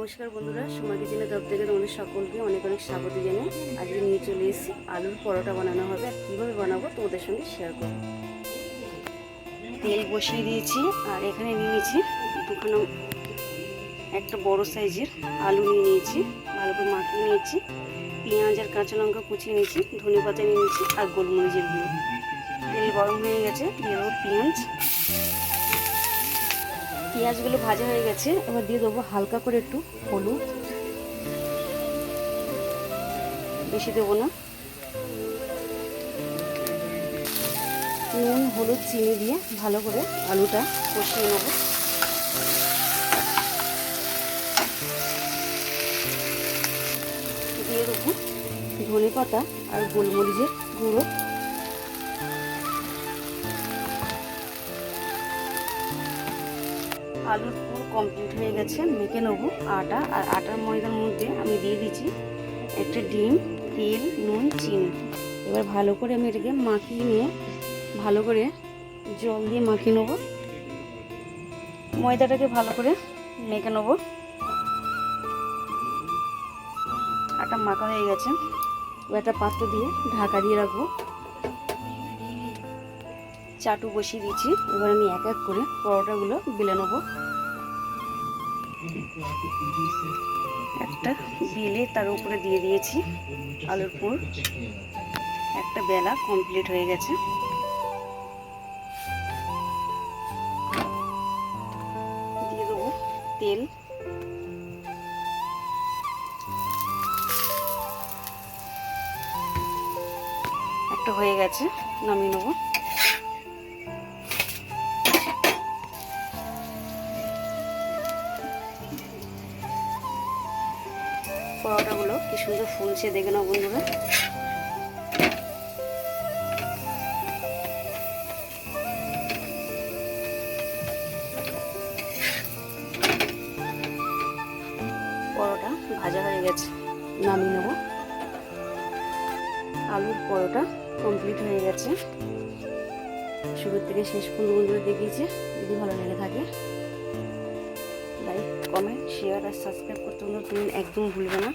নমস্কার বন্ধুরা, সোমা কিচেনের তরফ থেকে তোমাদের সকলকে অনেক অনেক স্বাগত জানাই। আজকে নিয়ে চলে এসেছি আলুর পরোটা বানানো হবে। আর কীভাবে বানাবো তোমাদের সঙ্গে শেয়ার করব। তেল বসিয়ে দিয়েছি আর এখানে নিয়ে নিয়েছি দুখানা একটা বড় সাইজের আলু নিয়ে নিয়েছি, ভালো করে মাখিয়ে নিয়েছি। পেঁয়াজ আর কাঁচা লঙ্কা কুচিয়ে নিয়েছি, ধনে পাতা নিয়ে নিয়েছি আর গোলমরিচের গুঁড়ো। তেল গরম হয়ে গেছে, দিয়ে দেবো পেঁয়াজ। পেঁয়াজগুলো ভাজা হয়ে গেছে, এবার দিয়ে দেবো হালকা করে একটু হলুদ, বেশি দেবো না। নুন, হলুদ, চিনি দিয়ে ভালো করে আলুটা কষিয়ে নেব। দিয়ে দেবো ধনে পাতা আর গোলমরিচের গুঁড়ো। আলুর পুরো কমপ্লিট হয়ে গেছে, মেখে নেবো আটা। আর আটার ময়দার মধ্যে আমি দিয়ে দিচ্ছি একটা ডিম, তেল, নুন, চিনি। এবার ভালো করে আমি এটাকে মাখিয়ে নিয়ে ভালো করে জল দিয়ে মাখিয়ে নেবো। ময়দাটাকে ভালো করে মেখে নেবো। আটা মাখা হয়ে গেছে, এবার একটা পাত্র দিয়ে ঢাকা দিয়ে রাখবো। চাটু বসিয়ে দিয়েছি, এবার আমি এক এক করে পরোটাগুলো বেলে নেবো। একটা বেলে তার উপরে দিয়ে দিয়েছি আলুর পুর। একটা বেলা কমপ্লিট হয়ে গেছে। দিয়ে দেবো তেল। একটা হয়ে গেছে, নামিয়ে নেবো। পরোটাগুলো কি সুন্দর ফুলছে, দেখে নাও বন্ধুরা। পরোটা ভাজা হয়ে গেছে, নামিয়ে নেব। আলুর পরোটা কমপ্লিট হয়ে গেছে। শুরু থেকে শেষ পর্যন্ত বন্ধুরা দেখিয়েছি। যদি ভালো লেগে থাকে লাইক, কমেন্ট, শেয়ার আর সাবস্ক্রাইব করতে তুমি একদম ভুলবে না।